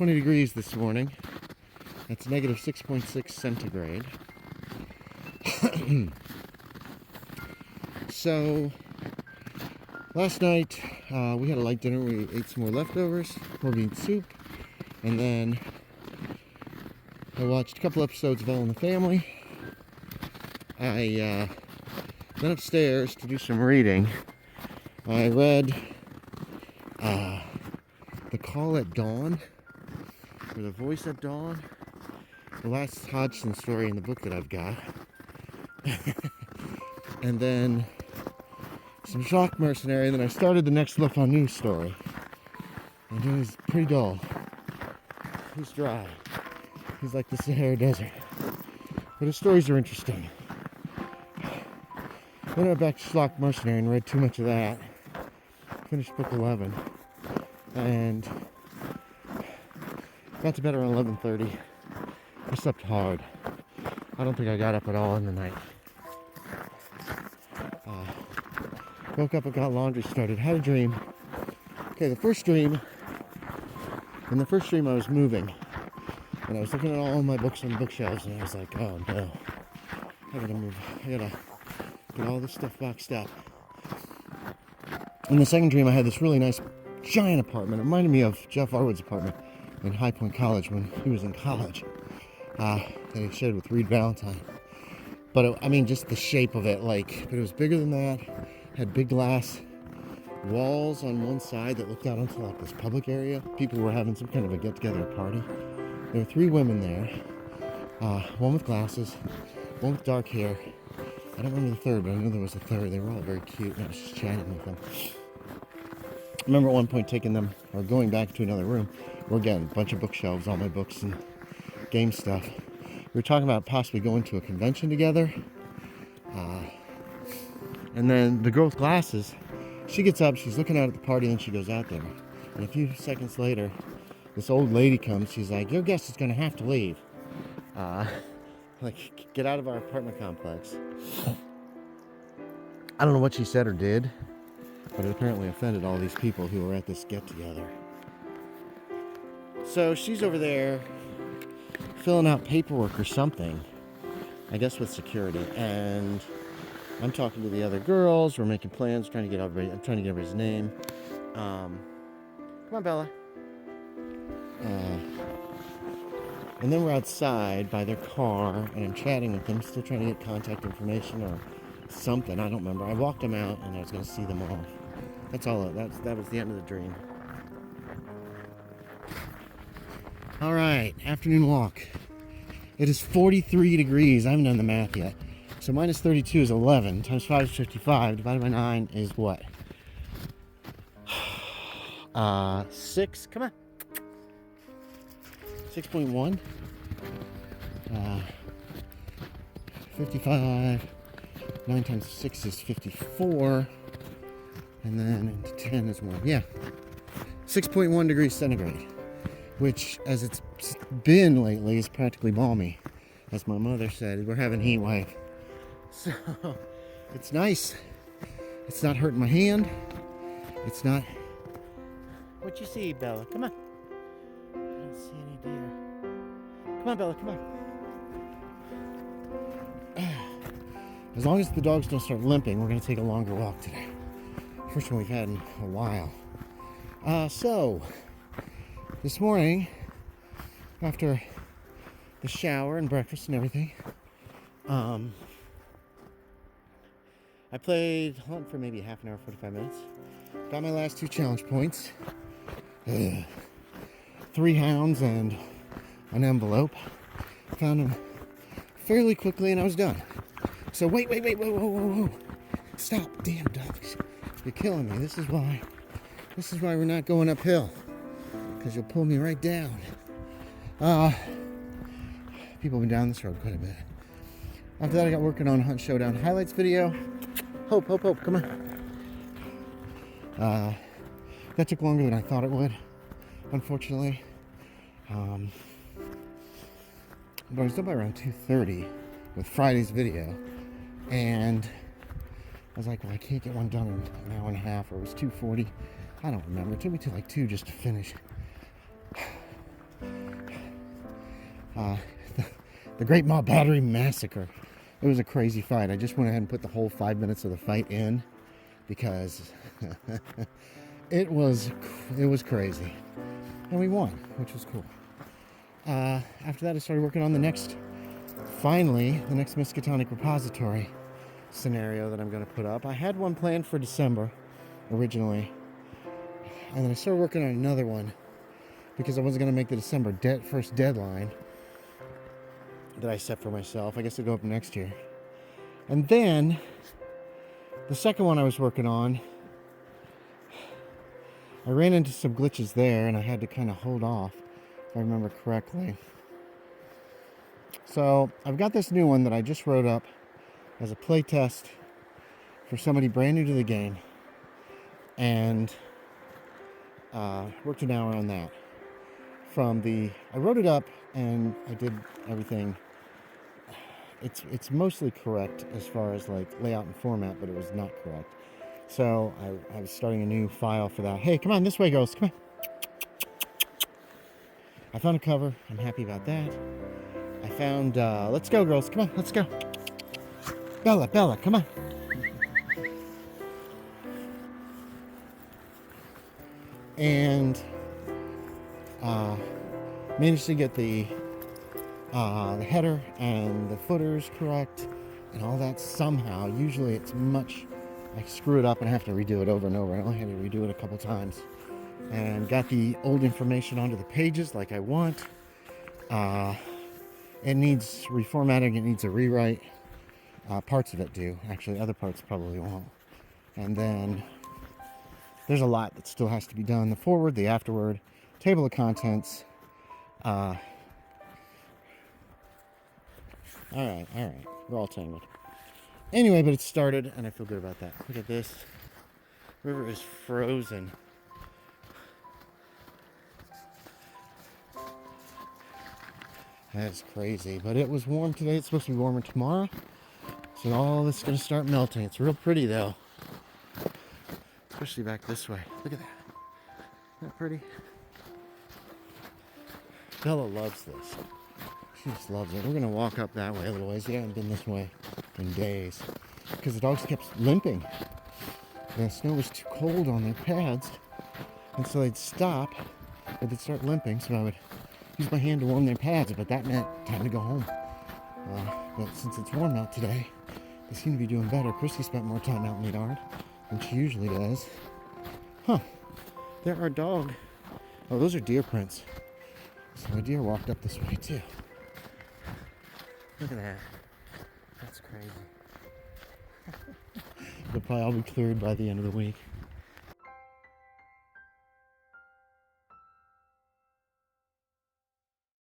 20 degrees this morning. That's negative 6.6 centigrade. So, last night we had a light dinner. We ate some more leftovers, more bean soup, and then I watched a couple episodes of All in the Family. I went upstairs to do some reading. I read The Call at Dawn, or The Voice at Dawn, the last Hodgson story in the book that I've got. And then some Shock Mercenary, and then I started the next Look on News story. And it was pretty dull. He's dry. He's like the Sahara Desert. But his stories are interesting. Then I went back to Shock Mercenary and read too much of that. Finished book 11. And got to bed around 11:30. I slept hard. I don't think I got up at all in the night. Woke up and got laundry started. Had a dream. Okay, in the first dream I was moving. And I was looking at all my books on the bookshelves, and I was like, oh no. I gotta move. I gotta get all this stuff boxed up. In the second dream, I had this really nice, giant apartment. It reminded me of Jeff Arwood's apartment in High Point College when he was in college. That he shared with Reed Valentine. But just the shape of it, but it was bigger than that. Had big glass walls on one side that looked out onto this public area. People were having some kind of a get-together party. There were 3 women there. One with glasses, one with dark hair. I don't remember the third, but I knew there was a third. They were all very cute, and I was just chatting with them. I remember at one point taking them, or going back to another room, where again, a bunch of bookshelves, all my books and game stuff. We were talking about possibly going to a convention together. And then the girl with glasses, she gets up, she's looking out at the party, and she goes out there. And a few seconds later, this old lady comes. She's like, your guest is going to have to leave. Get out of our apartment complex. I don't know what she said or did, but it apparently offended all these people who were at this get-together. So she's over there filling out paperwork or something, I guess with security, and I'm talking to the other girls. We're making plans, I'm trying to get everybody's name. Come on, Bella. And then we're outside by their car, and I'm chatting with them, still trying to get contact information or something. I don't remember. I walked them out, and I was going to see them off. That's all. That was the end of the dream. All right, afternoon walk. It is 43 degrees. I haven't done the math yet. So minus 32 is 11 times 5 is 55. Divided by 9 is what? 6. Come on. 6.1. 55. 9 times 6 is 54. And then into 10 is 1. Yeah. 6.1 degrees centigrade. Which, as it's been lately, is practically balmy. As my mother said, we're having heat wave. So, it's nice. It's not hurting my hand. It's not... What you see, Bella? Come on. I don't see any deer. Come on, Bella, come on. As long as the dogs don't start limping, we're going to take a longer walk today. First one we've had in a while. So, this morning, after the shower and breakfast and everything, I played Hunt for maybe half an hour, 45 minutes. Got my last 2 challenge points. 3 hounds and an envelope. Found them fairly quickly and I was done. So wait, whoa. Stop, damn dogs. You're killing me. This is why we're not going uphill. Because you'll pull me right down. People have been down this road quite a bit. After that, I got working on Hunt Showdown highlights video. Hope, come on. That took longer than I thought it would, unfortunately. But I was done by around 2:30 with Friday's video. And I was like, well, I can't get one done in an hour and a half, or it was 2:40. I don't remember. It took me till like 2 just to finish. uh, the Great Mall Battery Massacre. It was a crazy fight. I just went ahead and put the whole 5 minutes of the fight in because it was crazy, and we won, which was cool. After that, I started working on the next Miskatonic repository scenario that I'm going to put up. I had one planned for December originally, and then I started working on another one because I wasn't going to make the December first deadline that I set for myself. I guess it'll go up next year. And then the second one I was working on, I ran into some glitches there and I had to kind of hold off, if I remember correctly. So I've got this new one that I just wrote up as a play test for somebody brand new to the game, and worked an hour on that. I wrote it up and I did everything. It's mostly correct as far as like layout and format, but it was not correct. So I was starting a new file for that. Hey, come on this way, girls. Come on. I found a cover. I'm happy about that. I found, let's go, girls. Come on, let's go. Bella, come on. And managed to get the header and the footers correct and all that somehow. Usually it's I screw it up and I have to redo it over and over. I only had to redo it a couple times. And got the old information onto the pages like I want. It needs reformatting, it needs a rewrite. Parts of it do, actually. Other parts probably won't. And then there's a lot that still has to be done. The forward, the afterward, table of contents. All right. We're all tangled. Anyway, but it started, and I feel good about that. Look at this. River is frozen. That's crazy, but it was warm today. It's supposed to be warmer tomorrow. So all this is going to start melting. It's real pretty, though. Especially back this way. Look at that. Isn't that pretty? Bella loves this. She just loves it. We're going to walk up that way a little ways. We haven't been this way in days because the dogs kept limping. The snow was too cold on their pads, and so they'd stop, or they'd start limping, so I would use my hand to warm their pads, but that meant time to go home. But since it's warm out today, they seem to be doing better. Cristi spent more time out in the yard than she usually does. There are dog. Oh, those are deer prints. So my deer walked up this way too. Look at that. That's crazy. They'll probably all be cleared by the end of the week.